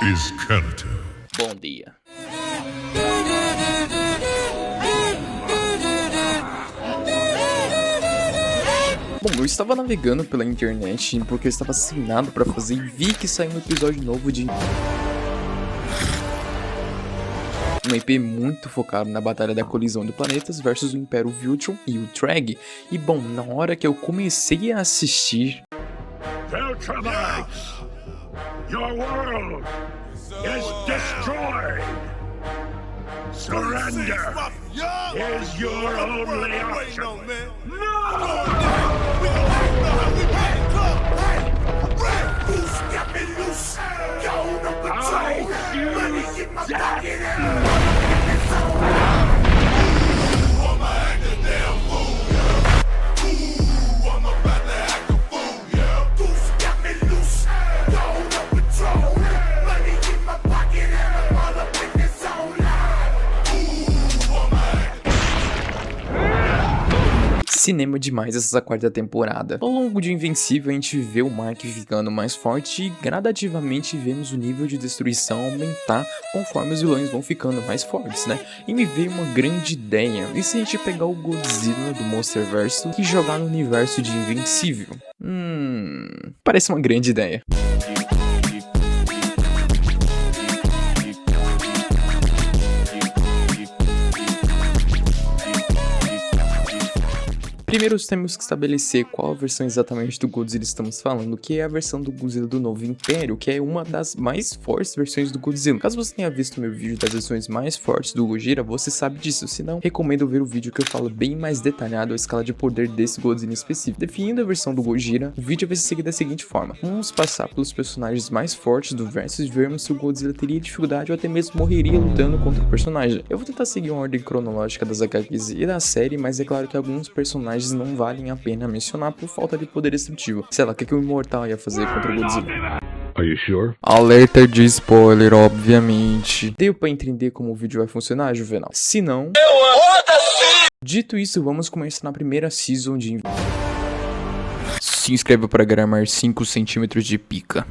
is Kanto. Bom dia. Bom, eu estava navegando pela internet porque eu estava assinado para fazer e vi que saiu um episódio novo de um EP muito focado na batalha da colisão de planetas versus o Império Viltrum e o Treg. E bom, na hora que eu comecei a assistir, Viltrumites, your world is destroyed. Surrender is your only option. cinema demais essa quarta temporada. Ao longo de Invencível a gente vê o Mark ficando mais forte e gradativamente vemos o nível de destruição aumentar conforme os vilões vão ficando mais fortes, né? E me veio uma grande ideia, e se a gente pegar o Godzilla do Monsterverse e jogar no universo de Invencível? Parece uma grande ideia. Primeiro temos que estabelecer qual a versão exatamente do Godzilla estamos falando, que é a versão do Godzilla do Novo Império, que é uma das mais fortes versões do Godzilla. Caso você tenha visto meu vídeo das versões mais fortes do Gojira, você sabe disso, se não, recomendo ver o vídeo que eu falo bem mais detalhado a escala de poder desse Godzilla específico. Definindo a versão do Gojira, o vídeo vai se seguir da seguinte forma: vamos passar pelos personagens mais fortes do versus e vermos se o Godzilla teria dificuldade ou até mesmo morreria lutando contra o personagem. Eu vou tentar seguir uma ordem cronológica das HQs e da série, mas é claro que alguns personagens não valem a pena mencionar por falta de poder destrutivo. Sei lá, o que o Imortal ia fazer contra o Godzilla? Are you sure? Alerta de spoiler, obviamente. Deu pra entender como o vídeo vai funcionar, Juvenal? Se não... Dito isso, vamos começar na primeira season de... Se inscreva para gramar 5 centímetros de pica.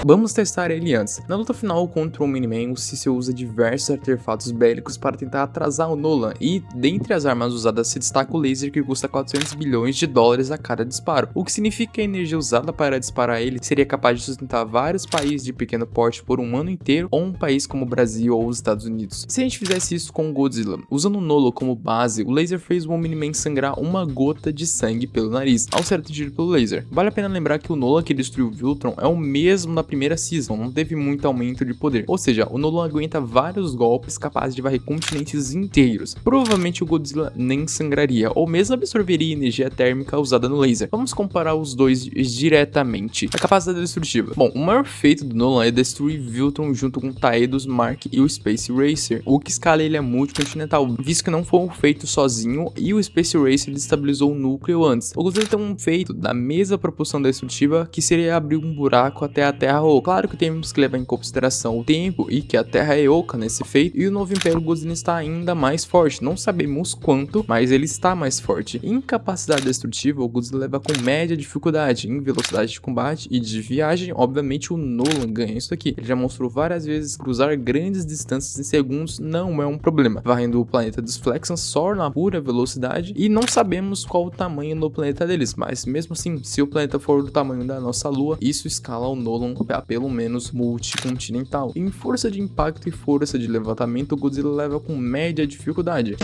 Vamos testar ele antes. Na luta final contra o Miniman, o Cecil usa diversos artefatos bélicos para tentar atrasar o Nolan, e dentre as armas usadas se destaca o laser, que custa 400 bilhões de dólares a cada disparo, o que significa que a energia usada para disparar ele seria capaz de sustentar vários países de pequeno porte por um ano inteiro, ou um país como o Brasil ou os Estados Unidos. Se a gente fizesse isso com o Godzilla, usando o Nolan como base, o laser fez o Miniman sangrar uma gota de sangue pelo nariz, ao ser atingido pelo laser. Vale a pena lembrar que o Nolan que destruiu o Viltrum é o mesmo da primeira season, não teve muito aumento de poder, ou seja, o Nolan aguenta vários golpes capazes de varrer continentes inteiros. Provavelmente o Godzilla nem sangraria, ou mesmo absorveria energia térmica usada no laser. Vamos comparar os dois diretamente. A capacidade destrutiva. Bom, o maior feito do Nolan é destruir Viltrum junto com Taedos, Mark e o Space Racer, o que escala ele a multicontinental, visto que não foi um feito sozinho e o Space Racer destabilizou o núcleo antes. O Godzilla tem um feito da mesma propulsão destrutiva, que seria abrir um buraco até a Terra. Claro que temos que levar em consideração o tempo e que a Terra é oca nesse feito, e o Novo Império Godzilla está ainda mais forte, não sabemos quanto, mas ele está mais forte. Em capacidade destrutiva, o Godzilla leva com média dificuldade, em velocidade de combate e de viagem, obviamente o Nolan ganha isso aqui. Ele já mostrou várias vezes que cruzar grandes distâncias em segundos não é um problema, varrendo o planeta dos Flexans só na pura velocidade, e não sabemos qual o tamanho do planeta deles, mas mesmo assim, se o planeta for do tamanho da nossa Lua, isso escala o Nolan a pelo menos multicontinental. Em força de impacto e força de levantamento, o Godzilla leva com média dificuldade.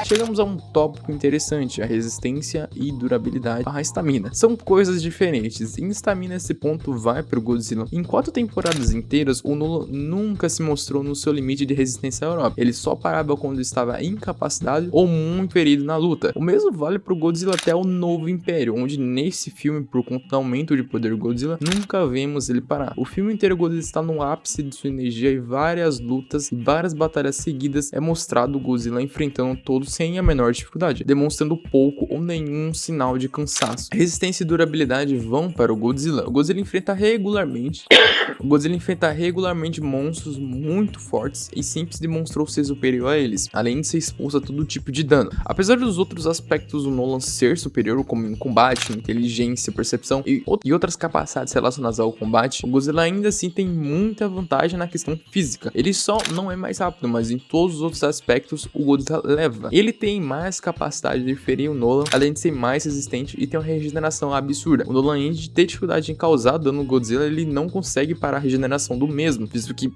Chegamos a um tópico interessante: a resistência e durabilidade barra estamina. São coisas diferentes. Em estamina, esse ponto vai pro Godzilla. Em 4 temporadas inteiras, o Nolan nunca se mostrou no seu limite de resistência à Europa. Ele só parava quando estava incapacitado ou muito ferido na luta. O mesmo vale pro Godzilla até o Novo Império, onde nesse filme, por conta do aumento de poder do Godzilla, nunca vemos ele parar. O filme inteiro, o Godzilla está no ápice de sua energia, e várias lutas e várias batalhas seguidas é mostrado o Godzilla enfrentando todos sem a menor dificuldade, demonstrando pouco ou nenhum sinal de cansaço. Resistência e durabilidade vão para o Godzilla. O Godzilla enfrenta regularmente O Godzilla enfrenta regularmente monstros muito fortes e sempre se demonstrou ser superior a eles, além de ser exposto a todo tipo de dano. Apesar dos outros aspectos do Nolan ser superior, como em combate, inteligência, percepção e outras capacidades relacionadas ao combate, o Godzilla ainda assim tem muita vantagem na questão física. Ele só não é mais rápido, mas em todos os outros aspectos o Godzilla leva. Ele tem mais capacidade de ferir o Nolan, além de ser mais resistente e tem uma regeneração absurda. O Nolan, além de ter dificuldade em causar dano no Godzilla, ele não consegue parar a regeneração do mesmo, visto que,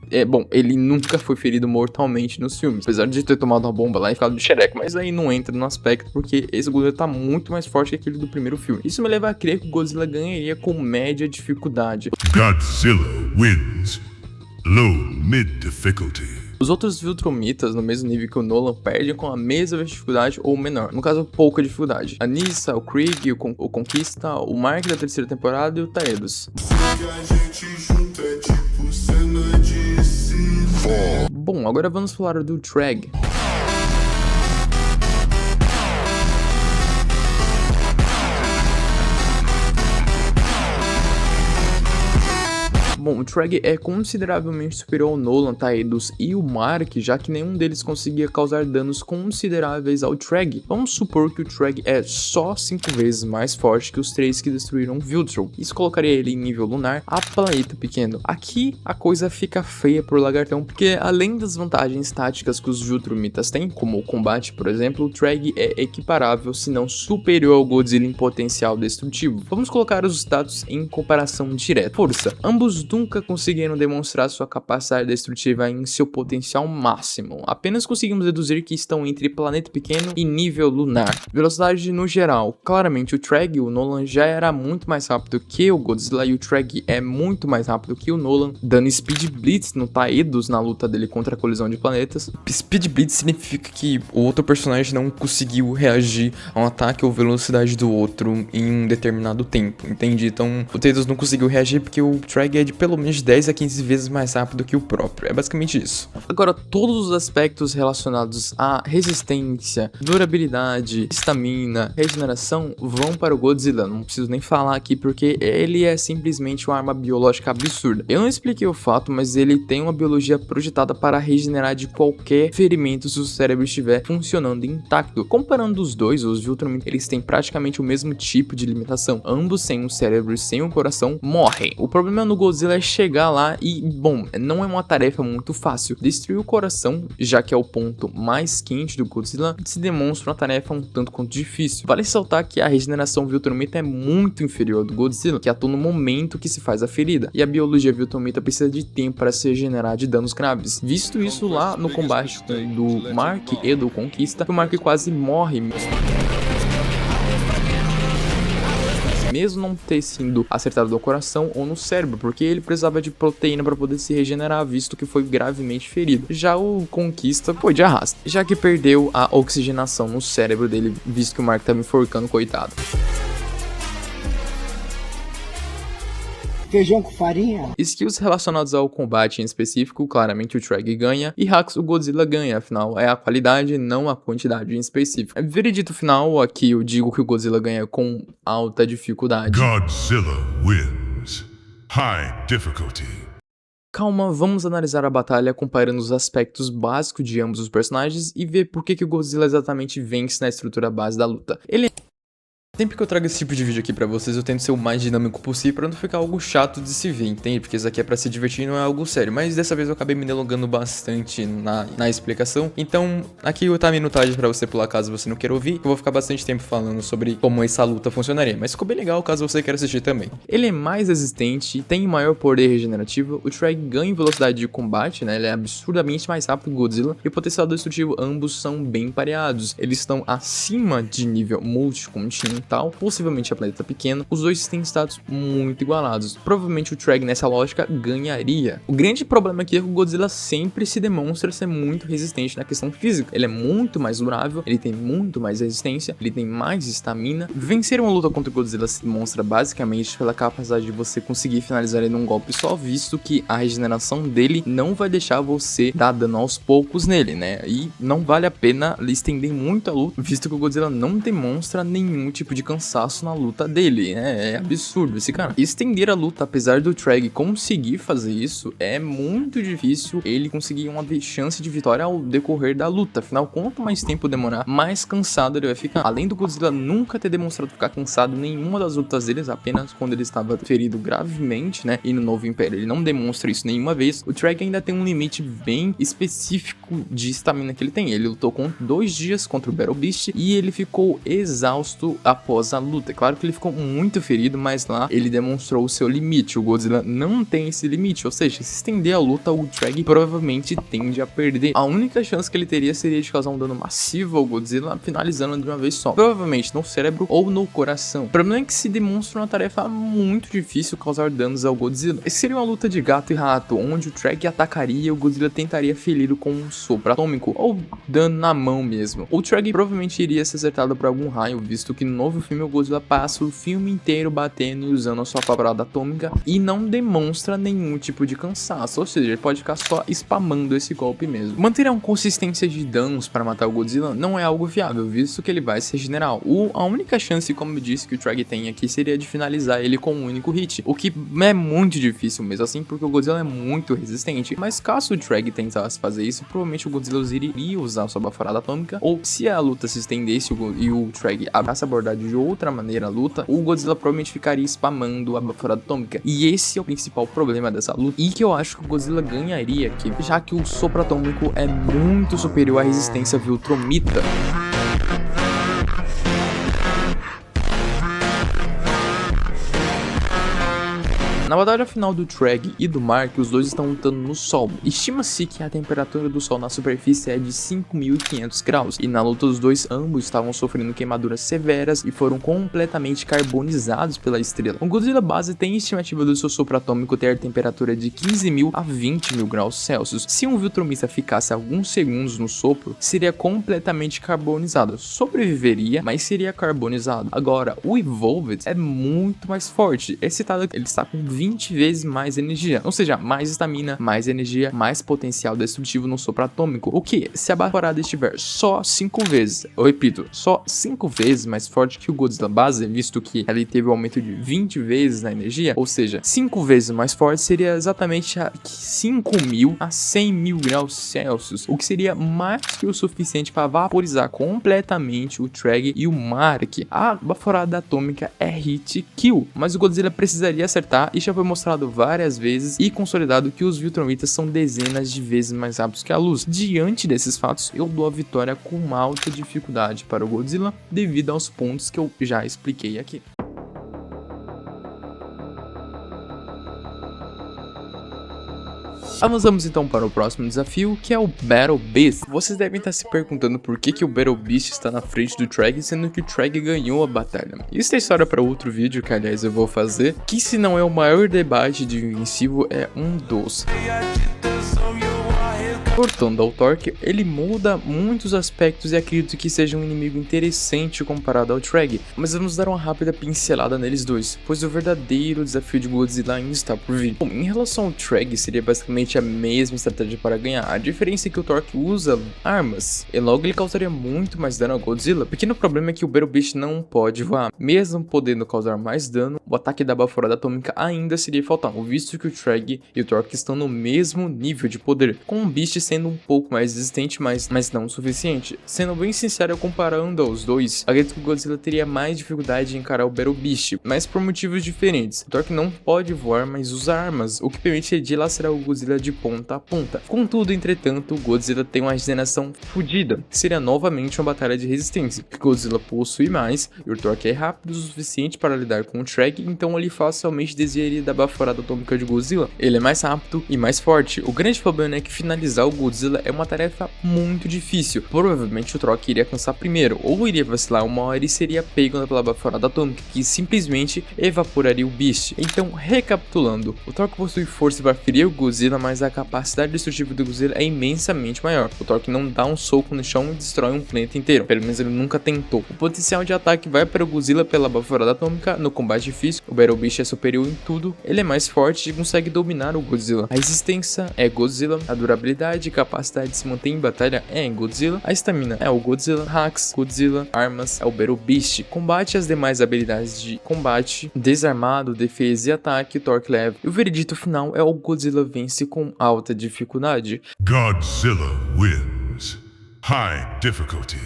ele nunca foi ferido mortalmente nos filmes, apesar de ter tomado uma bomba lá e ficado de xereca, mas aí não entra no aspecto, porque esse Godzilla tá muito mais forte que aquele do primeiro filme. Isso me leva a crer que o Godzilla ganharia com média dificuldade. Godzilla wins. Low mid difficulty. Os outros Viltrumitas, no mesmo nível que o Nolan, perdem com a mesma dificuldade ou menor, no caso, pouca dificuldade. A Nyssa, o Krieg, o Conquista, o Mark da terceira temporada e o Taedos. Bom, agora vamos falar do Treg. Bom, o Treg é consideravelmente superior ao Nolan, Taedos e o Mark, já que nenhum deles conseguia causar danos consideráveis ao Treg. Vamos supor que o Treg é só 5 vezes mais forte que os 3 que destruíram Viltrum. Isso colocaria ele em nível lunar a planeta pequeno. Aqui a coisa fica feia pro lagartão, porque além das vantagens táticas que os Viltrumitas têm, como o combate, por exemplo, o Treg é equiparável, se não superior ao Godzilla em potencial destrutivo. Vamos colocar os status em comparação direta. Força. Ambos nunca conseguiram demonstrar sua capacidade destrutiva em seu potencial máximo. Apenas conseguimos deduzir que estão entre planeta pequeno e nível lunar. Velocidade no geral. Claramente o Treg, o Nolan, já era muito mais rápido que o Godzilla e o Treg é muito mais rápido que o Nolan, dando Speed Blitz no Taedos na luta dele contra a colisão de planetas. Speed Blitz significa que o outro personagem não conseguiu reagir a um ataque ou velocidade do outro em um determinado tempo, entende? Então o Taedos não conseguiu reagir porque o Treg é de pelo menos 10 a 15 vezes mais rápido que o próprio. É basicamente isso. Agora, todos os aspectos relacionados à resistência, durabilidade, estamina, regeneração vão para o Godzilla. Não preciso nem falar aqui porque ele é simplesmente uma arma biológica absurda. Eu não expliquei o fato, mas ele tem uma biologia projetada para regenerar de qualquer ferimento se o cérebro estiver funcionando intacto. Comparando os dois, os Viltrum, eles têm praticamente o mesmo tipo de limitação. Ambos sem um cérebro e sem um coração morrem. O problema no Godzilla é chegar lá e, bom, não é uma tarefa muito fácil. Destruir o coração, já que é o ponto mais quente do Godzilla, se demonstra uma tarefa um tanto quanto difícil. Vale ressaltar que a regeneração Viltrumita é muito inferior ao do Godzilla, que atua no momento que se faz a ferida, e a biologia Viltrumita precisa de tempo para se regenerar de danos graves. Visto isso lá no combate do Mark e do Conquista, o Mark quase morre, mesmo não ter sido acertado no coração ou no cérebro, porque ele precisava de proteína para poder se regenerar, visto que foi gravemente ferido. Já o Conquista foi de arrasto, já que perdeu a oxigenação no cérebro dele, visto que o Mark tava enforcando, coitado. Feijão com farinha? Skills relacionados ao combate em específico, claramente o Treg ganha, e hacks o Godzilla ganha, afinal é a qualidade, não a quantidade em específico. Veredito final, aqui eu digo que o Godzilla ganha com alta dificuldade. Godzilla wins. High difficulty. Calma, vamos analisar a batalha comparando os aspectos básicos de ambos os personagens e ver por que o Godzilla exatamente vence na estrutura base da luta. Sempre que eu trago esse tipo de vídeo aqui pra vocês, eu tento ser o mais dinâmico possível pra não ficar algo chato de se ver, entende? Porque isso aqui é pra se divertir e não é algo sério. Mas dessa vez eu acabei me delongando bastante na explicação. Então, aqui tá a minutagem pra você pular caso você não queira ouvir. Eu vou ficar bastante tempo falando sobre como essa luta funcionaria. Mas ficou bem legal caso você queira assistir também. Ele é mais resistente, tem maior poder regenerativo. O Treg ganha em velocidade de combate, né? Ele é absurdamente mais rápido que o Godzilla. E o potencial destrutivo, ambos são bem pareados. Eles estão acima de nível multicontinental, possivelmente a planeta pequeno. Os dois têm status muito igualados. Provavelmente o Treg nessa lógica ganharia. O grande problema aqui é que o Godzilla sempre se demonstra ser muito resistente na questão física. Ele é muito mais durável, ele tem muito mais resistência, ele tem mais estamina. Vencer uma luta contra o Godzilla se demonstra basicamente pela capacidade de você conseguir finalizar ele num golpe só, visto que a regeneração dele não vai deixar você dar dano aos poucos nele, né? E não vale a pena estender muito a luta, visto que o Godzilla não demonstra nenhum tipo tipo de cansaço na luta dele, né? É absurdo esse cara. Estender a luta, apesar do Treg conseguir fazer isso, é muito difícil ele conseguir uma chance de vitória ao decorrer da luta. Afinal, quanto mais tempo demorar, mais cansado ele vai ficar. Além do Godzilla nunca ter demonstrado ficar cansado em nenhuma das lutas deles, apenas quando ele estava ferido gravemente, né? E no Novo Império ele não demonstra isso nenhuma vez. O Treg ainda tem um limite bem específico de estamina que ele tem. Ele lutou com 2 dias contra o Battle Beast e ele ficou exausto após a luta. É claro que ele ficou muito ferido, mas lá ele demonstrou o seu limite. O Godzilla não tem esse limite, ou seja, se estender a luta, o Treg provavelmente tende a perder. A única chance que ele teria seria de causar um dano massivo ao Godzilla, finalizando de uma vez só, provavelmente no cérebro ou no coração. O problema é que se demonstra uma tarefa muito difícil causar danos ao Godzilla. Esse seria uma luta de gato e rato, onde o Treg atacaria e o Godzilla tentaria feri-lo com um sopro atômico, ou dano na mão mesmo. O Treg provavelmente iria ser acertado por algum raio, visto que no novo filme o Godzilla passa o filme inteiro batendo e usando a sua pavrada atômica e não demonstra nenhum tipo de cansaço, ou seja, ele pode ficar só spamando esse golpe mesmo. Manter uma consistência de danos para matar o Godzilla não é algo viável, visto que ele vai se regenerar. A única chance, como eu disse, que o Treg tem aqui seria de finalizar ele com um único hit, o que é muito difícil mesmo assim, porque o Godzilla é muito resistente. Mas caso o Treg tentasse fazer isso, provavelmente o Godzilla iria usar sua baforada atômica, ou se a luta se estendesse e o Treg abraça abordar de outra maneira a luta, o Godzilla provavelmente ficaria spamando a baforada atômica. E esse é o principal problema dessa luta, e que eu acho que o Godzilla ganharia aqui, já que o sopro atômico é muito superior à resistência viltromita. Na batalha final do Treg e do Mark, os dois estão lutando no Sol. Estima-se que a temperatura do Sol na superfície é de 5.500 graus, e na luta dos dois, ambos estavam sofrendo queimaduras severas e foram completamente carbonizados pela estrela. O Godzilla base tem estimativa do seu sopro atômico ter temperatura de 15.000 a 20.000 graus Celsius. Se um viltromita ficasse alguns segundos no sopro, seria completamente carbonizado. Sobreviveria, mas seria carbonizado. Agora, o Evolved é muito mais forte. Esse tal ele está com 20 vezes mais energia, ou seja, mais estamina, mais energia, mais potencial destrutivo no sopro atômico, o que, se a baforada estiver só 5 vezes, eu repito, só 5 vezes mais forte que o Godzilla base, visto que ele teve um aumento de 20 vezes na energia, ou seja, 5 vezes mais forte seria exatamente a 5.000 a 100.000 graus Celsius, o que seria mais que o suficiente para vaporizar completamente o Treg e o Mark. A baforada atômica é hit kill, mas o Godzilla precisaria acertar e já foi mostrado várias vezes e consolidado que os viltromitas são dezenas de vezes mais rápidos que a luz. Diante desses fatos, eu dou a vitória com uma alta dificuldade para o Godzilla devido aos pontos que eu já expliquei aqui. Avançamos então para o próximo desafio, que é o Battle Beast. Vocês devem estar se perguntando por que o Battle Beast está na frente do Treg, sendo que o Treg ganhou a batalha. Isso é história para outro vídeo, que aliás eu vou fazer, que se não é o maior debate de Invencível, é um dos. Voltando ao Torque, ele muda muitos aspectos e acredito que seja um inimigo interessante comparado ao Treg, mas vamos dar uma rápida pincelada neles dois, pois o verdadeiro desafio de Godzilla ainda está por vir. Bom, em relação ao Treg, seria basicamente a mesma estratégia para ganhar, a diferença é que o Torque usa armas, e logo ele causaria muito mais dano ao Godzilla. O pequeno problema é que o Battle Beast não pode voar, mesmo podendo causar mais dano, o ataque da baforada atômica ainda seria fatal, visto que o Treg e o Torque estão no mesmo nível de poder, com o Beast sendo um pouco mais resistente, mas não o suficiente. Sendo bem sincero, comparando aos dois, acredito que o Godzilla teria mais dificuldade de encarar o Battle Beast, mas por motivos diferentes. O Torque não pode voar, mas usa armas, o que permite ele dilacerar o Godzilla de ponta a ponta. Contudo, entretanto, o Godzilla tem uma regeneração fodida, que seria novamente uma batalha de resistência, que o Godzilla possui mais, e o Torque é rápido o suficiente para lidar com o Treg, então ele facilmente desviaria da baforada atômica de Godzilla. Ele é mais rápido e mais forte. O grande problema é que finalizar o Godzilla é uma tarefa muito difícil. Provavelmente o Torque iria cansar primeiro, ou iria vacilar uma hora e seria pego pela baforada atômica, que simplesmente evaporaria o Beast. Então, recapitulando, o Torque possui força para ferir o Godzilla, mas a capacidade destrutiva do Godzilla é imensamente maior. O Torque não dá um soco no chão e destrói um planeta inteiro, pelo menos ele nunca tentou. O potencial de ataque vai para o Godzilla pela baforada atômica. No combate difícil, o Battle Beast é superior em tudo, ele é mais forte e consegue dominar o Godzilla. A resistência é Godzilla, a durabilidade velocidade e capacidade de se manter em batalha é em Godzilla, a estamina é o Godzilla, hacks, Godzilla, armas é o Battle Beast, combate e as demais habilidades de combate, desarmado, defesa e ataque, torque level, e o veredito final é o Godzilla vence com alta dificuldade. Godzilla wins. High difficulty.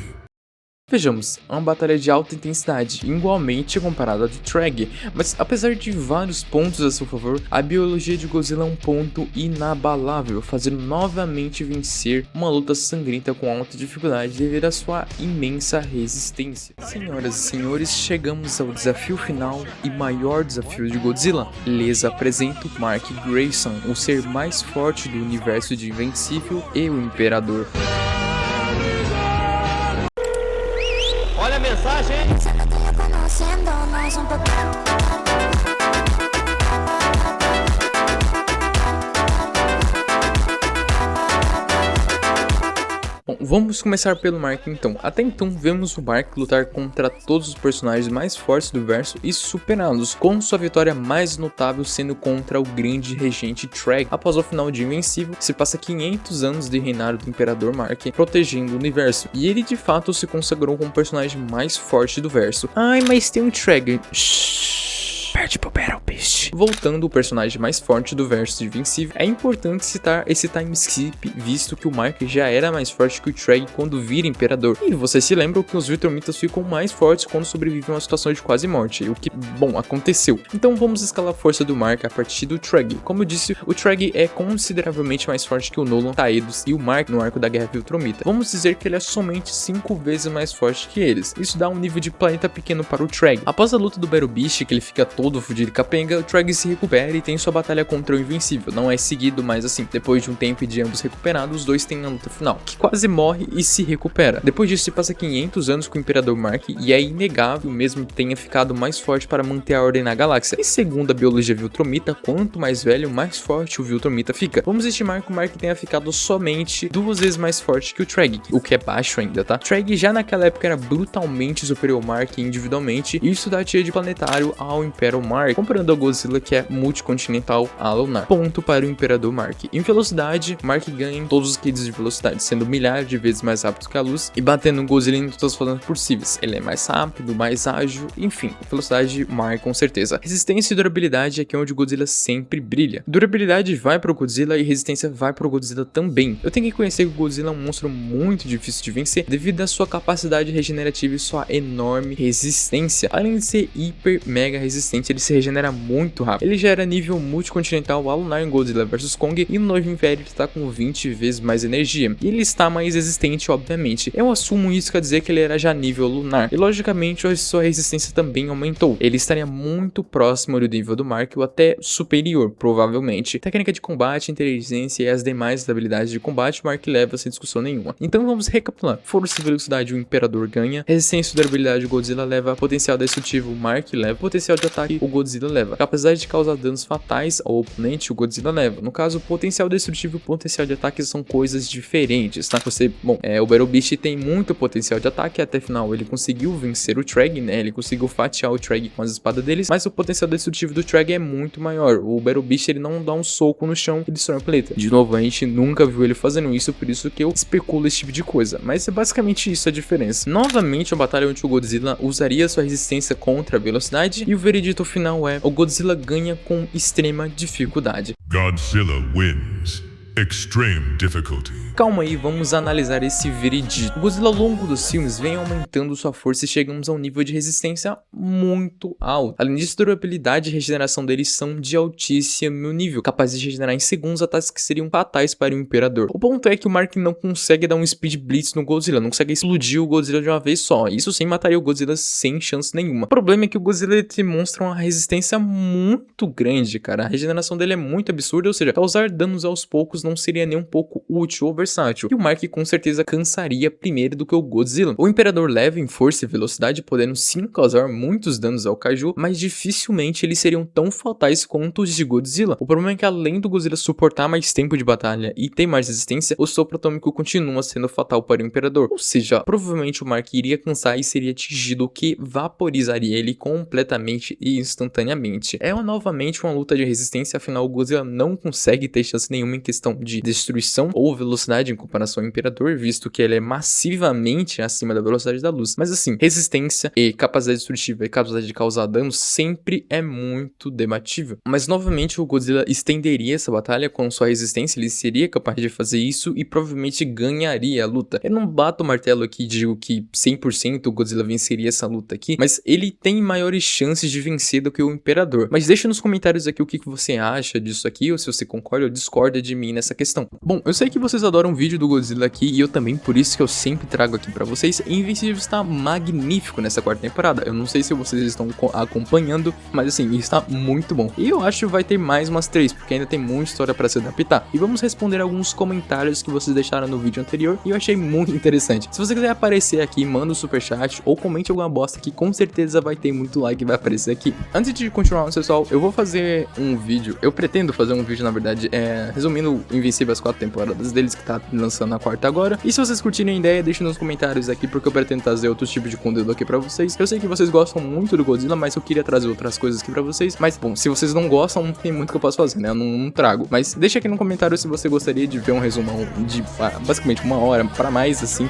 Vejamos, é uma batalha de alta intensidade, igualmente comparada à de Treg, mas apesar de vários pontos a seu favor, a biologia de Godzilla é um ponto inabalável, fazendo novamente vencer uma luta sangrenta com alta dificuldade devido à sua imensa resistência. Senhoras e senhores, chegamos ao desafio final e maior desafio de Godzilla. Lhes apresento Mark Grayson, o ser mais forte do universo de Invencível e o Imperador. Olha a mensagem. Bom, vamos começar pelo Mark então. Até então, vemos o Mark lutar contra todos os personagens mais fortes do verso e superá-los, com sua vitória mais notável sendo contra o grande regente Treg. Após o final de Invencível, se passa 500 anos de reinado do Imperador Mark, protegendo o universo, e ele de fato se consagrou como o personagem mais forte do verso. Ai, mas tem um Treg. Perde pro Battle Beast. Voltando ao personagem mais forte do verso de Invencível, é importante citar esse time skip, visto que o Mark já era mais forte que o Treg quando vira Imperador. E vocês se lembram que os Viltrumitas ficam mais fortes quando sobrevivem a uma situação de quase morte, o que, bom, aconteceu. Então vamos escalar a força do Mark a partir do Treg. Como eu disse, o Treg é consideravelmente mais forte que o Nolan, Taedos e o Mark no arco da Guerra Viltrumita. Vamos dizer que ele é somente 5 vezes mais forte que eles. Isso dá um nível de planeta pequeno para o Treg. Após a luta do Battle Beast, que ele fica todo fudido e capenga, o Treg se recupera e tem sua batalha contra o Invencível. Não é seguido, mas assim, depois de um tempo e de ambos recuperados, os dois têm a luta final, que quase morre e se recupera. Depois disso se passa 500 anos com o Imperador Mark e é inegável mesmo que tenha ficado mais forte para manter a ordem na galáxia. E segundo a biologia Viltrumita, quanto mais velho, mais forte o Viltrumita fica. Vamos estimar que o Mark tenha ficado somente 2 vezes mais forte que o Treg, o que é baixo ainda, tá? Treg já naquela época era brutalmente superior ao Mark individualmente, e isso dá tira de planetário ao Imperial Mark, comparando ao Godzilla, que é multicontinental a lunar. Ponto para o Imperador Mark. Em velocidade, Mark ganha em todos os quesitos de velocidade, sendo milhares de vezes mais rápido que a luz e batendo o Godzilla em todas as formas possíveis. Ele é mais rápido, mais ágil, enfim, velocidade Mark com certeza. Resistência e durabilidade é aqui onde o Godzilla sempre brilha. Durabilidade vai para o Godzilla e resistência vai para o Godzilla também. Eu tenho que conhecer que o Godzilla é um monstro muito difícil de vencer devido à sua capacidade regenerativa e sua enorme resistência. Além de ser hiper mega resistente, ele se regenera muito rápido. Ele já era nível multicontinental alunar em Godzilla vs Kong e no novo Império ele está com 20 vezes mais energia. E ele está mais resistente, obviamente. Eu assumo isso quer dizer que ele era já nível lunar. E logicamente a sua resistência também aumentou. Ele estaria muito próximo do nível do Mark ou até superior, provavelmente. Técnica de combate, inteligência e as demais habilidades de combate, o Mark leva sem discussão nenhuma. Então vamos recapitular. Força e velocidade o Imperador ganha. Resistência e durabilidade o Godzilla leva. Potencial destrutivo o Mark leva. Potencial de ataque o Godzilla leva. Capacidade de causar danos fatais ao oponente o Godzilla leva. No caso, potencial destrutivo e potencial de ataque são coisas diferentes, tá? O Battle Beast tem muito potencial de ataque, até final ele conseguiu vencer o Treg, né? Ele conseguiu fatiar o Treg com as espadas deles, mas o potencial destrutivo do Treg é muito maior. O Battle Beast ele não dá um soco no chão e destrói o planeta. De novo, a gente nunca viu ele fazendo isso, por isso que eu especulo esse tipo de coisa. Mas é basicamente isso a diferença. Novamente, a batalha onde o Godzilla usaria sua resistência contra a velocidade e o veredito final é: o Godzilla ganha com extrema dificuldade. Godzilla wins. Extreme difficulty. Calma aí, vamos analisar esse veredito. O Godzilla ao longo dos filmes vem aumentando sua força e chegamos a um nível de resistência muito alto. Além disso, durabilidade e regeneração deles são de altíssimo nível, capazes de regenerar em segundos ataques que seriam fatais para o Imperador. O ponto é que o Mark não consegue dar um Speed Blitz no Godzilla, não consegue explodir o Godzilla de uma vez só. Isso sim mataria o Godzilla sem chance nenhuma. O problema é que o Godzilla demonstra uma resistência muito grande, cara. A regeneração dele é muito absurda, ou seja, causar danos aos poucos não seria nem um pouco útil ou versátil, e o Mark com certeza cansaria primeiro do que o Godzilla. O Imperador leva em força e velocidade, podendo sim causar muitos danos ao Kaiju, mas dificilmente eles seriam tão fatais quanto os de Godzilla. O problema é que além do Godzilla suportar mais tempo de batalha e ter mais resistência, o sopro atômico continua sendo fatal para o Imperador, ou seja, provavelmente o Mark iria cansar e seria atingido, o que vaporizaria ele completamente e instantaneamente. É novamente uma luta de resistência, afinal o Godzilla não consegue ter chance nenhuma em questão de destruição ou velocidade em comparação ao Imperador, visto que ele é massivamente acima da velocidade da luz. Mas assim, resistência e capacidade destrutiva e capacidade de causar dano sempre é muito debatível. Mas novamente o Godzilla estenderia essa batalha com sua resistência, ele seria capaz de fazer isso e provavelmente ganharia a luta. Eu não bato o martelo aqui e digo que 100% o Godzilla venceria essa luta aqui, mas ele tem maiores chances de vencer do que o Imperador. Mas deixa nos comentários aqui o que você acha disso aqui, ou se você concorda ou discorda de mim nessa questão. Bom, eu sei que vocês adoram o vídeo do Godzilla aqui, e eu também, por isso que eu sempre trago aqui pra vocês. Invencível está magnífico nessa quarta temporada. Eu não sei se vocês estão acompanhando, mas assim, está muito bom. E eu acho que vai ter mais umas 3, porque ainda tem muita história pra se adaptar. E vamos responder alguns comentários que vocês deixaram no vídeo anterior, e eu achei muito interessante. Se você quiser aparecer aqui, manda um superchat, ou comente alguma bosta que com certeza vai ter muito like e vai aparecer aqui. Antes de continuar, pessoal, eu vou fazer um vídeo, eu pretendo fazer um vídeo, na verdade, resumindo Invencível as 4 temporadas deles, que tá lançando a quarta agora. E se vocês curtirem a ideia, deixem nos comentários aqui, porque eu pretendo trazer outros tipos de conteúdo aqui pra vocês. Eu sei que vocês gostam muito do Godzilla, mas eu queria trazer outras coisas aqui pra vocês. Mas, bom, se vocês não gostam, não tem muito que eu posso fazer, né? Eu não trago. Mas deixa aqui no comentário se você gostaria de ver um resumão de, basicamente, 1 hora pra mais, assim,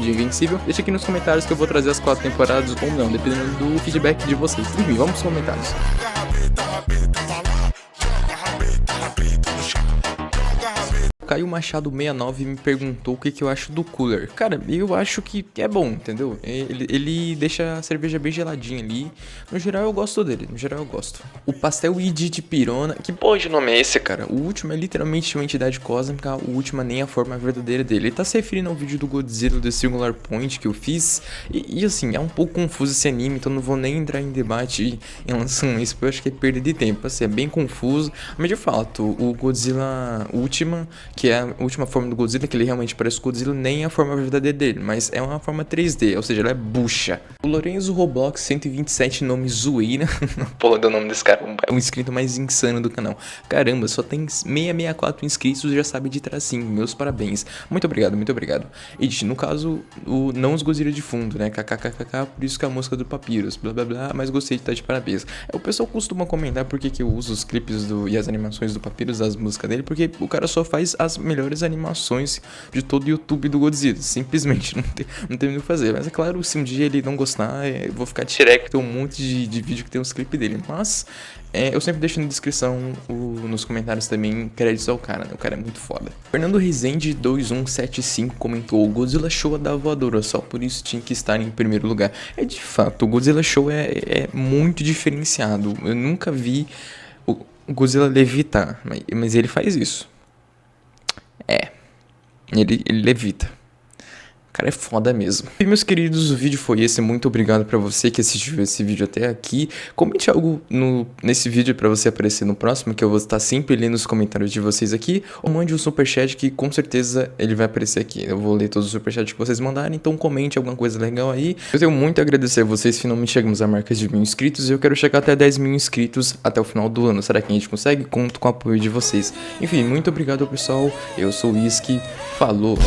de Invencível. Deixa aqui nos comentários que eu vou trazer as 4 temporadas ou não, dependendo do feedback de vocês. Enfim, vamos pros comentários. Caio Machado 69 me perguntou o que eu acho do cooler. Cara, eu acho que é bom, entendeu? Ele deixa a cerveja bem geladinha ali. No geral eu gosto dele, no geral eu gosto. O Pastel ID de Pirona. Que porra de nome é esse, cara? O último é literalmente uma entidade cósmica, o último nem a forma verdadeira dele. Ele tá se referindo ao vídeo do Godzilla The Singular Point que eu fiz. E assim, é um pouco confuso esse anime, então não vou nem entrar em debate em relação a isso, porque eu acho que é perda de tempo. Assim, é bem confuso. Mas de fato, o Godzilla Ultima, que é a última forma do Godzilla, que ele realmente parece Godzilla, nem a forma verdadeira dele, mas é uma forma 3D, ou seja, ela é bucha. O Lorenzo Roblox 127 nome zoeira. Porra, deu o nome desse cara, o inscrito mais insano do canal. Caramba, só tem 664 inscritos e já sabe de tracinho, meus parabéns. Muito obrigado, muito obrigado. E no caso, não os Godzilla de fundo, né, kkkk, por isso que é a música do Papyrus, blá blá blá, mas gostei de estar de parabéns. O pessoal costuma comentar porque que eu uso os clipes e as animações do Papyrus, as músicas dele, porque o cara só faz as melhores animações de todo o YouTube do Godzilla, simplesmente não tem o que fazer. Mas é claro, se um dia ele não gostar, eu vou ficar direct, tem um monte de vídeo que tem os clipes dele, mas eu sempre deixo na descrição, nos comentários também, créditos ao cara, né? O cara é muito foda. Fernando Rezende 2175 comentou: o Godzilla Show da voadora, só por isso tinha que estar em primeiro lugar. De fato, o Godzilla Show é muito diferenciado. Eu nunca vi o Godzilla levitar, mas ele faz isso. Ele levita. O cara é foda mesmo. E meus queridos, o vídeo foi esse. Muito obrigado pra você que assistiu esse vídeo até aqui. Comente algo nesse vídeo pra você aparecer no próximo, que eu vou estar sempre lendo os comentários de vocês aqui. Ou mande um superchat que com certeza ele vai aparecer aqui. Eu vou ler todos os superchats que vocês mandarem, então comente alguma coisa legal aí. Eu tenho muito a agradecer a vocês. Finalmente chegamos à marca de 1000 inscritos e eu quero chegar até 10.000 inscritos até o final do ano. Será que a gente consegue? Conto com o apoio de vocês. Enfim, muito obrigado pessoal. Eu sou o Whisky. Falou!